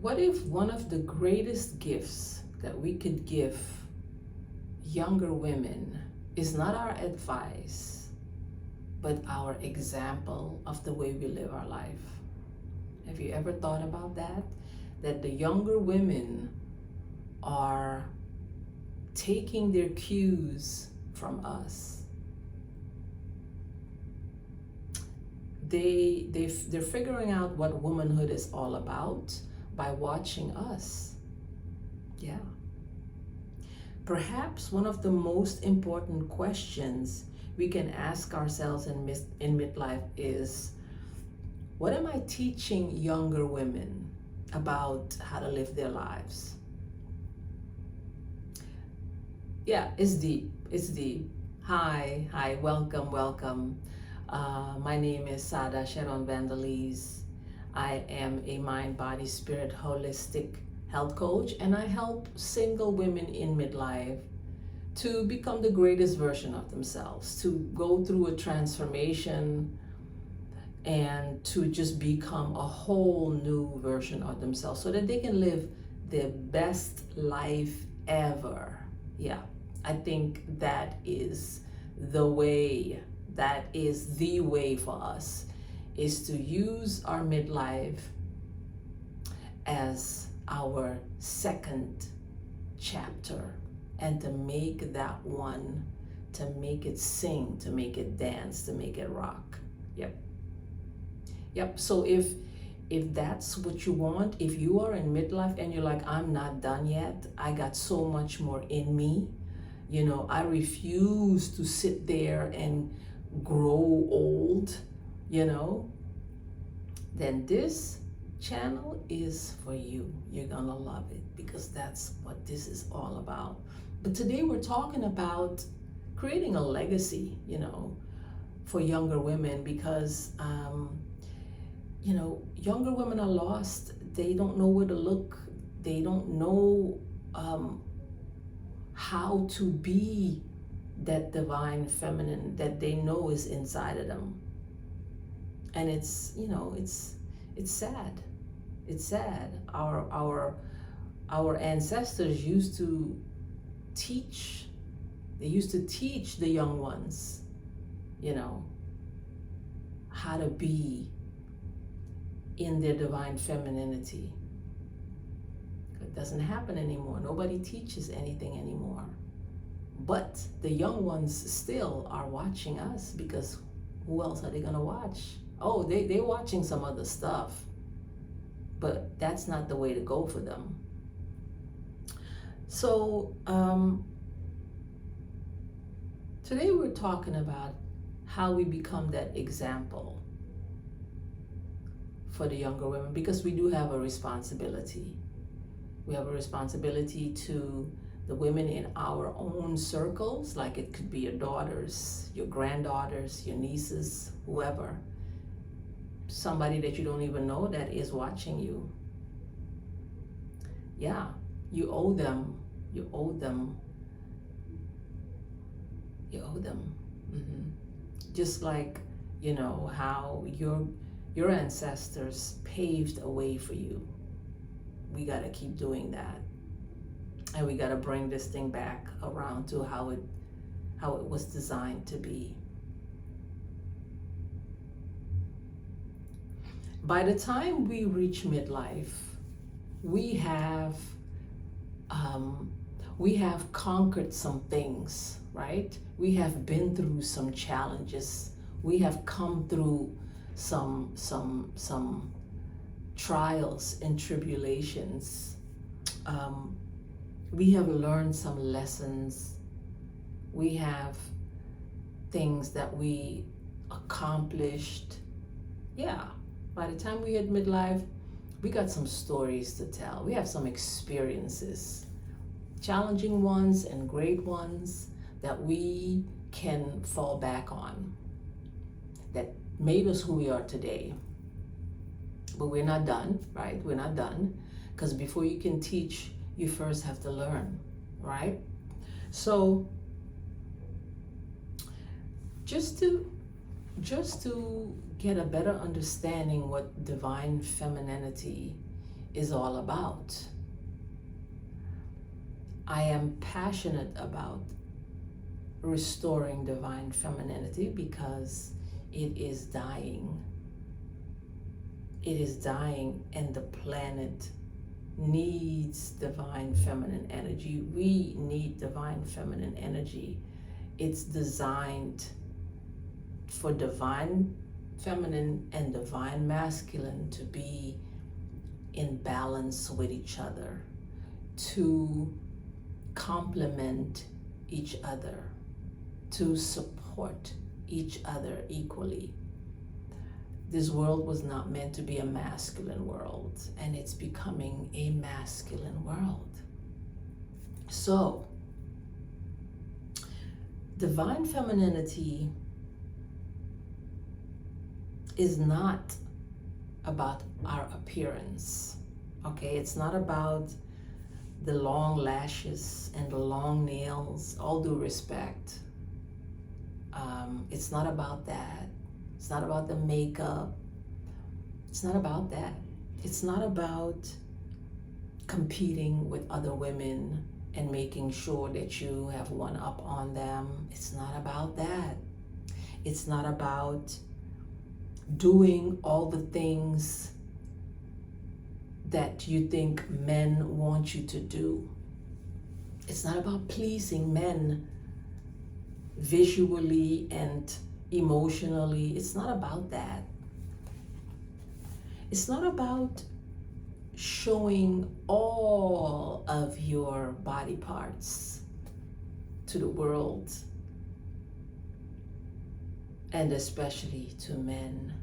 What if one of the greatest gifts that we could give younger women is not our advice, but our example of the way we live our life? Have you ever thought about that? That the younger women are taking their cues from us. They're figuring out what womanhood is all about by watching us. Yeah. Perhaps one of the most important questions we can ask ourselves in midlife is, what am I teaching younger women about how to live their lives? Yeah, it's deep. It's deep. Hi, welcome. My name is Sada Sharon Vandalise. I am a mind, body, spirit, holistic health coach, and I help single women in midlife to become the greatest version of themselves, to go through a transformation and to just become a whole new version of themselves so that they can live their best life ever. Yeah, I think that is the way, for us, is to use our midlife as our second chapter and to make that one, to make it sing, to make it dance, to make it rock. Yep. So if that's what you want, if you are in midlife and you're like, I'm not done yet, I got so much more in me, I refuse to sit there and grow old, then this channel is for you. You're gonna love it because that's what this is all about. But today we're talking about creating a legacy, for younger women because, younger women are lost. They don't know where to look. They don't know how to be that divine feminine that they know is inside of them. And it's sad. It's sad. Our ancestors used to teach. They used to teach the young ones, how to be in their divine femininity. It doesn't happen anymore. Nobody teaches anything anymore. But the young ones still are watching us because who else are they gonna watch? Oh, they're watching some other stuff, but that's not the way to go for them. So today we're talking about how we become that example for the younger women, because we do have a responsibility. We have a responsibility to the women in our own circles, like it could be your daughters, your granddaughters, your nieces, whoever. Somebody that you don't even know that is watching you. Yeah, you owe them. Just like, how your ancestors paved a way for you. We gotta keep doing that. And we gotta bring this thing back around to how it was designed to be. By the time we reach midlife, we have conquered some things, right? We have been through some challenges. We have come through some trials and tribulations. We have learned some lessons. We have things that we accomplished. Yeah, by the time we hit midlife, we got some stories to tell. We have some experiences, challenging ones and great ones that we can fall back on, that made us who we are today. But we're not done, right? We're not done, because before you can teach, you first have to learn, right? So just to get a better understanding what divine femininity is all about. I am passionate about restoring divine femininity because it is dying. It is dying, and the planet needs divine feminine energy. We need divine feminine energy. It's designed for divine feminine and divine masculine to be in balance with each other, to complement each other, to support each other equally. This world was not meant to be a masculine world, and it's becoming a masculine world. So, divine femininity is not about our appearance, okay? It's not about the long lashes and the long nails, all due respect. It's not about that. It's not about the makeup. It's not about that. It's not about competing with other women and making sure that you have one up on them. It's not about that. It's not about doing all the things that you think men want you to do. It's not about pleasing men visually and emotionally. It's not about that. It's not about showing all of your body parts to the world, and especially to men.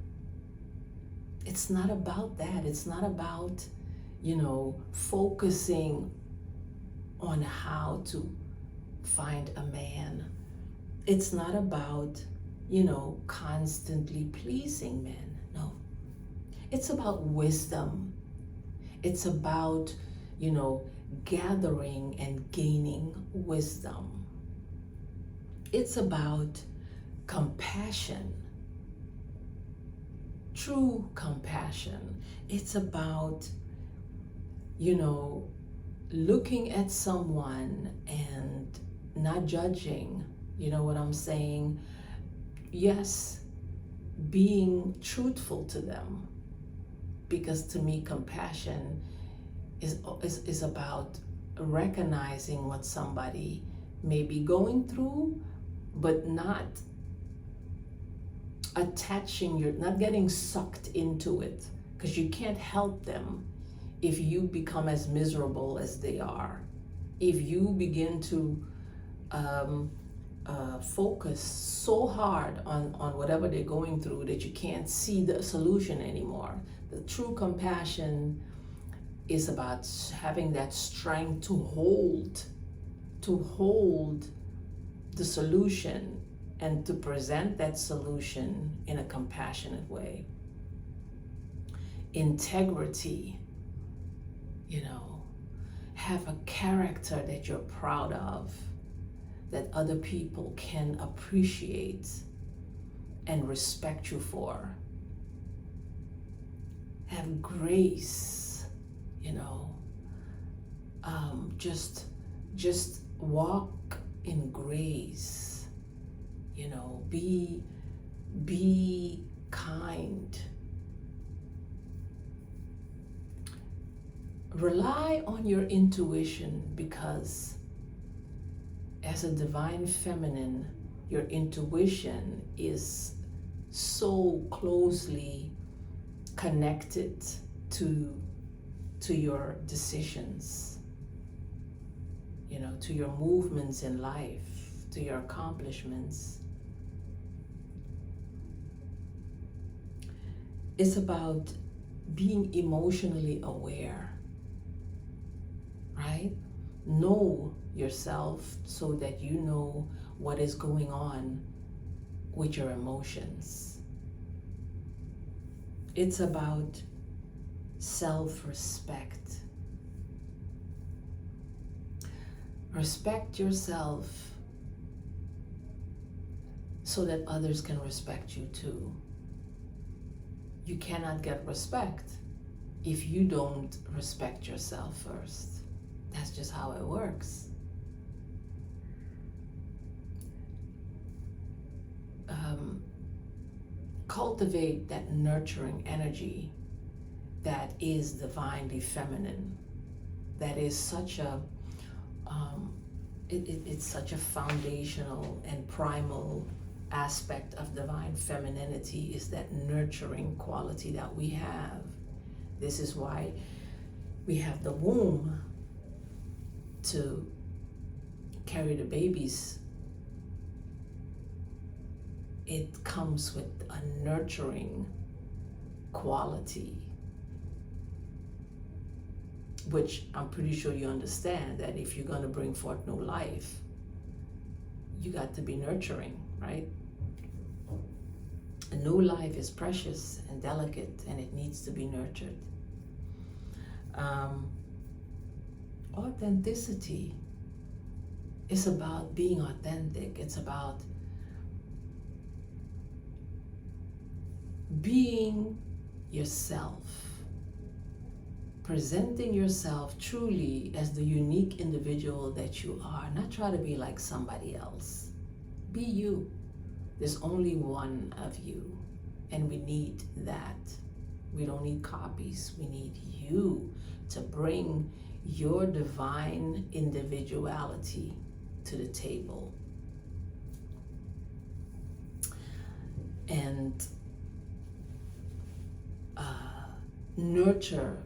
It's not about that. It's not about, focusing on how to find a man. It's not about, constantly pleasing men. No. It's about wisdom. It's about, gathering and gaining wisdom. It's about compassion. True compassion. It's about, looking at someone and not judging. You know what I'm saying? Yes, being truthful to them. Because to me, compassion is about recognizing what somebody may be going through, but not not getting sucked into it, because you can't help them if you become as miserable as they are. If you begin to focus so hard on whatever they're going through that you can't see the solution anymore. The true compassion is about having that strength to hold the solution and to present that solution in a compassionate way. Integrity, have a character that you're proud of, that other people can appreciate and respect you for. Have grace, just walk in grace, be kind. Rely on your intuition, because as a divine feminine, your intuition is so closely connected to your decisions, to your movements in life, to your accomplishments. It's about being emotionally aware, right? Know yourself so that you know what is going on with your emotions. It's about self-respect. Respect yourself so that others can respect you too. You cannot get respect if you don't respect yourself first. That's just how it works. Cultivate that nurturing energy that is divinely feminine, that is such a it's such a foundational and primal aspect of divine femininity, is that nurturing quality that we have. This is why we have the womb to carry the babies. It comes with a nurturing quality, which I'm pretty sure you understand that if you're going to bring forth new life, you got to be nurturing, right? A new life is precious and delicate, and it needs to be nurtured. Authenticity is about being authentic. It's about being yourself, presenting yourself truly as the unique individual that you are. Not try to be like somebody else. Be you. There's only one of you, and we need that. We don't need copies. We need you to bring your divine individuality to the table. And nurture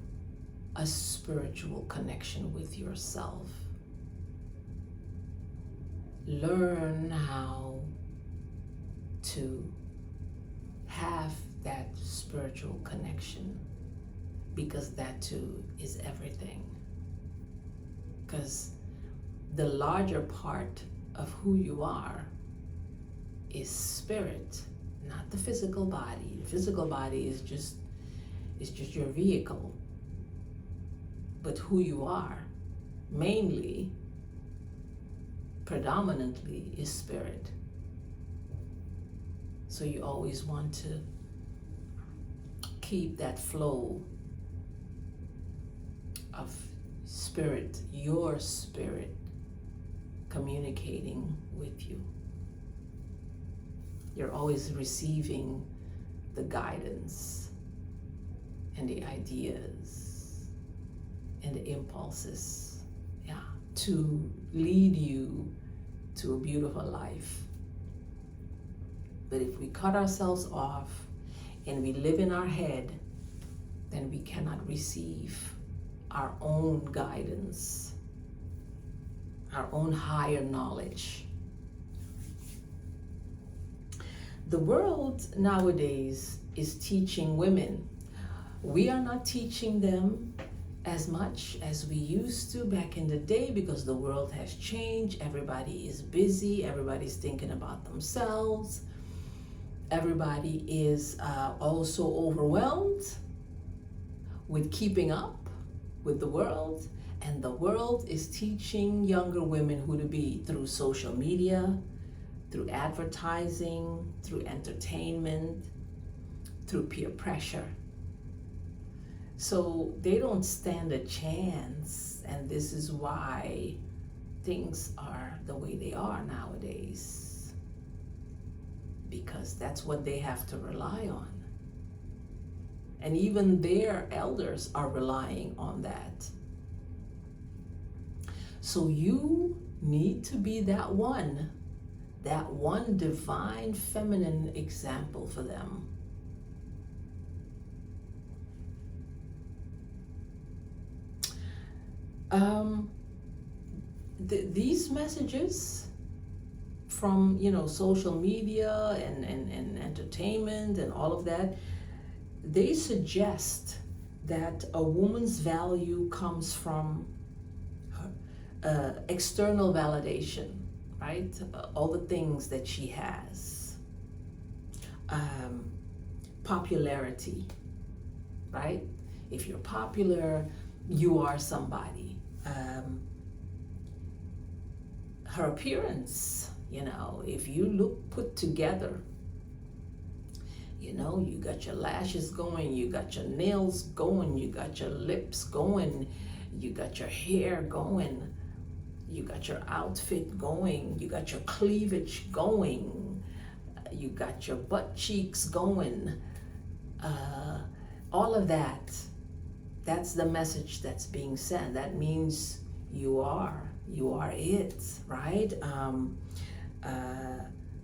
a spiritual connection with yourself. Learn how to have that spiritual connection, because that too is everything. Because the larger part of who you are is spirit, not the physical body. The physical body is just your vehicle. But who you are, mainly, predominantly, is spirit. So you always want to keep that flow of spirit, your spirit, communicating with you. You're always receiving the guidance and the ideas and the impulses, to lead you to a beautiful life. But if we cut ourselves off and we live in our head, then we cannot receive our own guidance, our own higher knowledge. The world nowadays is teaching women. We are not teaching them as much as we used to back in the day, because the world has changed. Everybody is busy. Everybody's thinking about themselves. Everybody is also overwhelmed with keeping up with the world. And the world is teaching younger women who to be through social media, through advertising, through entertainment, through peer pressure. So they don't stand a chance, and this is why things are the way they are nowadays, because that's what they have to rely on. And even their elders are relying on that. So you need to be that one divine feminine example for them. These messages from social media and entertainment and all of that, they suggest that a woman's value comes from external validation, right? All the things that she has, popularity, right? If you're popular, you are somebody. Her appearance, if you look put together, You know, you got your lashes going, you got your nails going, you got your lips going, you got your hair going, you got your outfit going, you got your cleavage going, you got your butt cheeks going. All of that, that's the message that's being sent. That means you are it, right?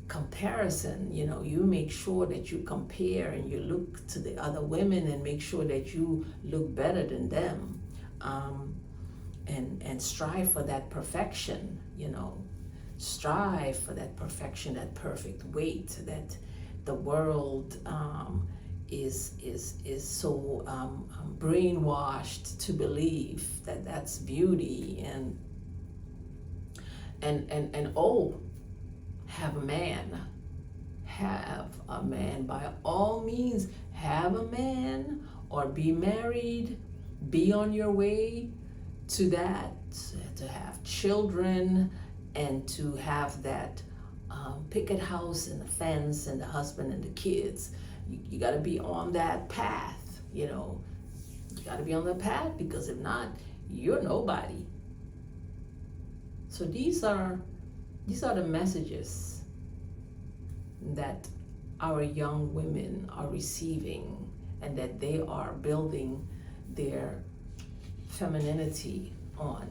Comparison, you know, you make sure that you compare and you look to the other women and make sure that you look better than them, and strive for that perfection, you know, strive for that perfection, that perfect weight that the world is so brainwashed to believe that that's beauty. And oh, have a man by all means. Have a man or be married, be on your way to that, to have children and to have that picket house and the fence and the husband and the kids. You got to be on that path, you know. You got to be on the path, because if not, you're nobody. So these are the messages that our young women are receiving, and that they are building their femininity on.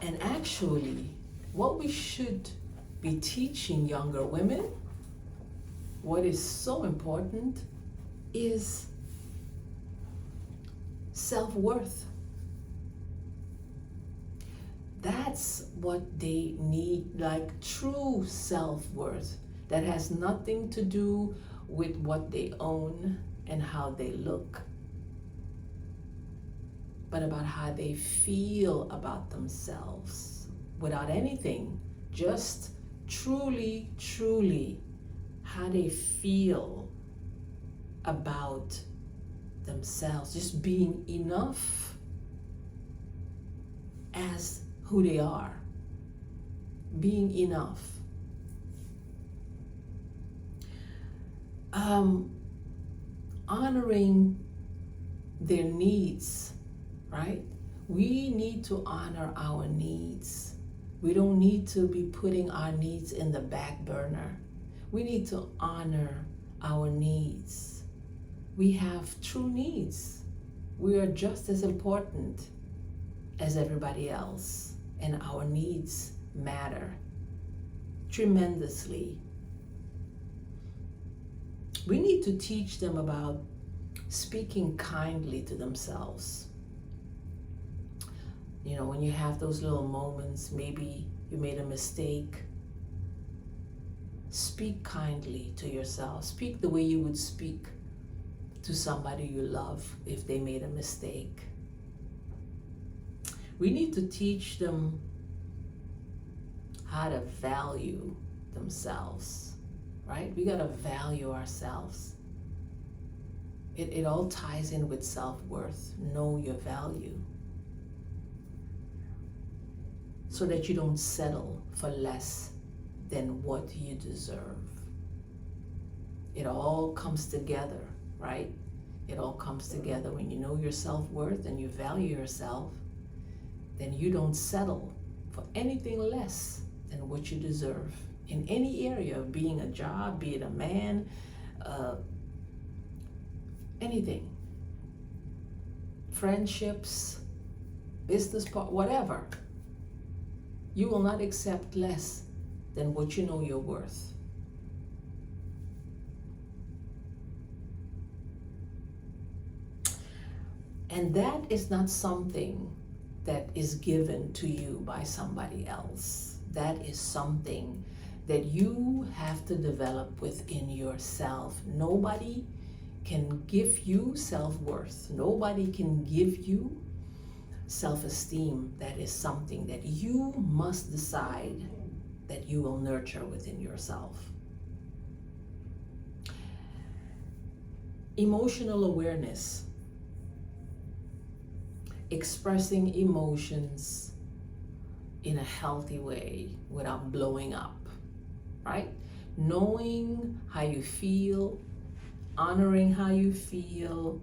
And actually, what we should be teaching younger women, what is so important, is self-worth. That's what they need, like true self-worth that has nothing to do with what they own and how they look, but about how they feel about themselves, without anything, just truly how they feel about themselves, just being enough as who they are, being enough. Honoring their needs, right? We need to honor our needs. We don't need to be putting our needs in the back burner. We need to honor our needs. We have true needs. We are just as important as everybody else, and our needs matter tremendously. We need to teach them about speaking kindly to themselves. You know, when you have those little moments, maybe you made a mistake, speak kindly to yourself. Speak the way you would speak to somebody you love if they made a mistake. We need to teach them how to value themselves, right? We gotta value ourselves. It all ties in with self-worth. Know your value, so that you don't settle for less than what you deserve. It all comes together, right? It all comes together when you know your self-worth and you value yourself. Then you don't settle for anything less than what you deserve in any area of being a job, be it a man, anything, friendships, business part, whatever. You will not accept less than what you know you're worth. And that is not something that is given to you by somebody else. That is something that you have to develop within yourself. Nobody can give you self-worth. Nobody can give you self-esteem. That is something that you must decide that you will nurture within yourself. Emotional awareness. Expressing emotions in a healthy way without blowing up, right? Knowing how you feel, honoring how you feel,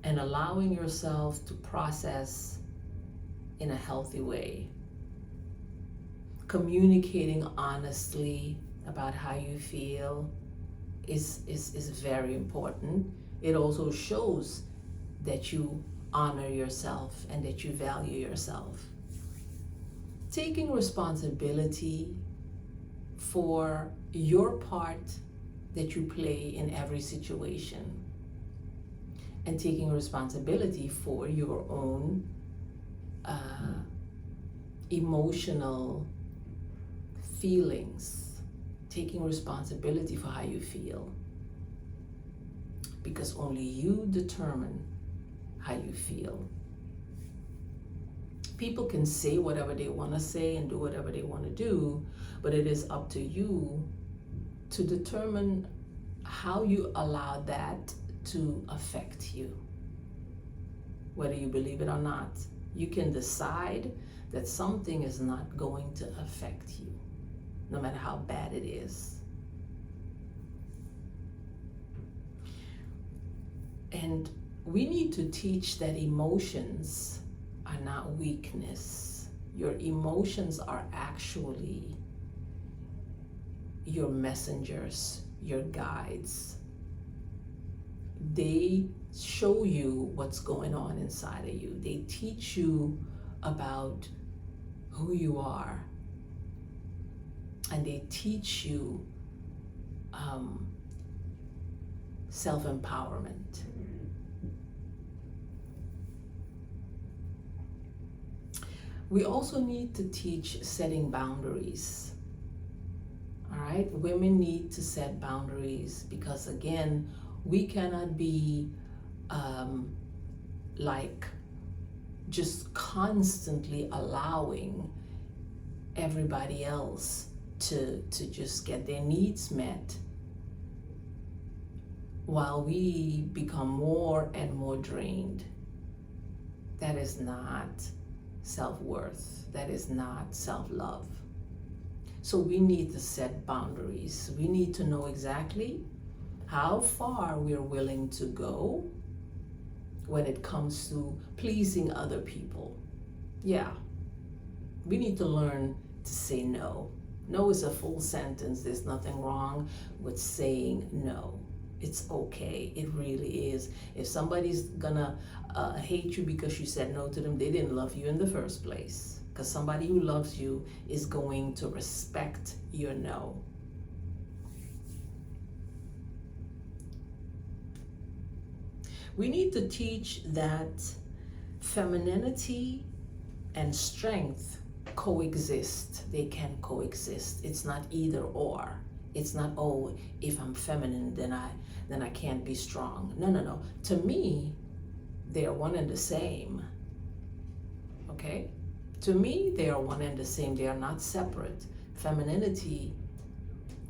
and allowing yourself to process in a healthy way. Communicating honestly about how you feel is very important. It also shows that you honor yourself and that you value yourself. Taking responsibility for your part that you play in every situation, and taking responsibility for your own emotional feelings, taking responsibility for how you feel, because only you determine how you feel. People can say whatever they want to say and do whatever they want to do, but it is up to you to determine how you allow that to affect you. Whether you believe it or not, you can decide that something is not going to affect you, no matter how bad it is. And we need to teach that emotions are not weakness. Your emotions are actually your messengers, your guides. They show you what's going on inside of you. They teach you about who you are. And they teach you self-empowerment. We also need to teach setting boundaries. All right, women need to set boundaries because, again, we cannot be like just constantly allowing everybody else to just get their needs met while we become more and more drained. That is not self-worth. That is not self-love. So we need to set boundaries. We need to know exactly how far we're willing to go when it comes to pleasing other people. Yeah, we need to learn to say no. No is a full sentence. There's nothing wrong with saying no. It's okay. It really is. If somebody's gonna hate you because you said no to them, they didn't love you in the first place. Because somebody who loves you is going to respect your no. We need to teach that femininity and strength coexist. They can coexist. It's not either or. It's not, oh, if I'm feminine, then I can't be strong. No. To me, they are one and the same. Okay? To me, they are one and the same. They are not separate. Femininity,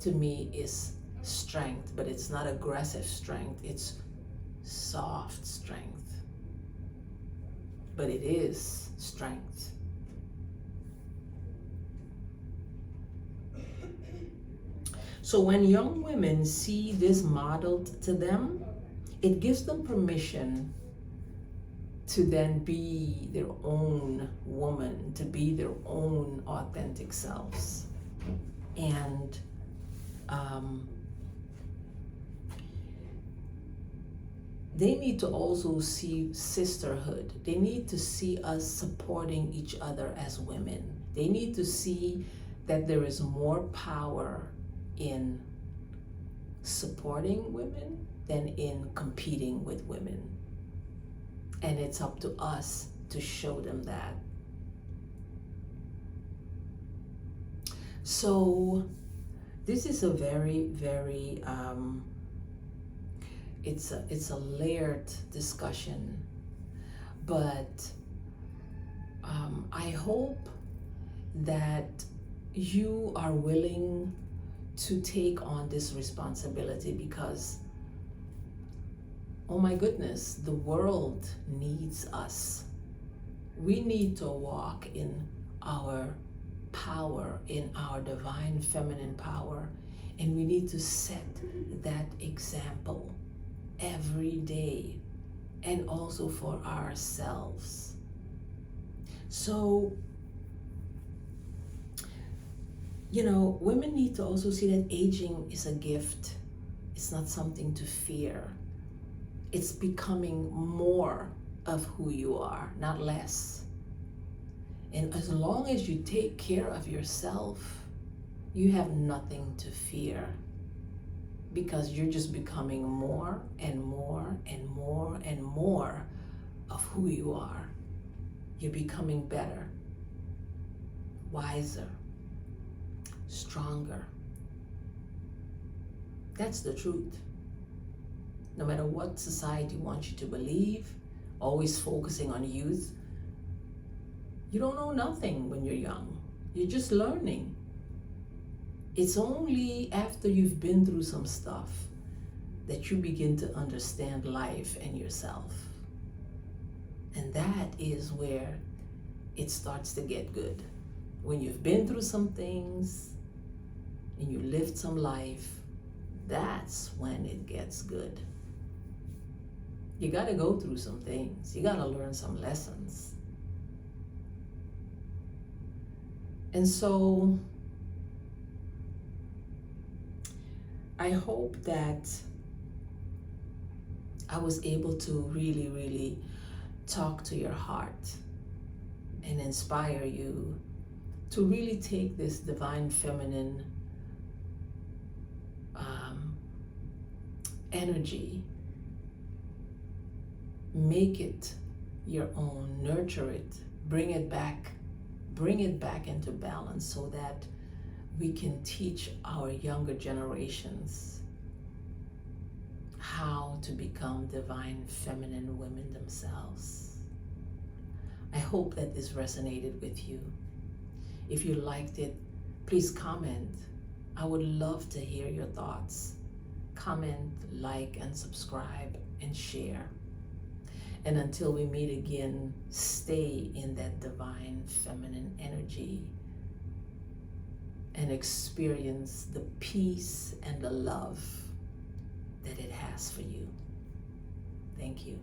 to me, is strength, but it's not aggressive strength. It's soft strength. But it is strength. So when young women see this modeled to them, it gives them permission to then be their own woman, to be their own authentic selves. And they need to also see sisterhood. They need to see us supporting each other as women. They need to see that there is more power in supporting women than in competing with women. And it's up to us to show them that. So this is a very, very, it's a layered discussion, but I hope that you are willing to take on this responsibility because, oh my goodness, the world needs us. We need to walk in our power in our divine feminine power, and we need to set that example every day, and also for ourselves. So, women need to also see that aging is a gift. It's not something to fear. It's becoming more of who you are, not less. And as long as you take care of yourself, you have nothing to fear, because you're just becoming more and more and more and more of who you are. You're becoming better, wiser, stronger. That's the truth. No matter what society wants you to believe, always focusing on youth, you don't know nothing when you're young. You're just learning. It's only after you've been through some stuff that you begin to understand life and yourself. And that is where it starts to get good. When you've been through some things and you lived some life, that's when it gets good. You gotta go through some things. You gotta learn some lessons. And so I hope that I was able to really, really talk to your heart and inspire you to really take this divine feminine energy, make it your own, nurture it, bring it back into balance, so that we can teach our younger generations how to become divine feminine women themselves. I hope that this resonated with you. If you liked it, please comment. I would love to hear your thoughts. Comment, like, and subscribe, and share. And until we meet again, stay in that divine feminine energy and experience the peace and the love that it has for you. Thank you.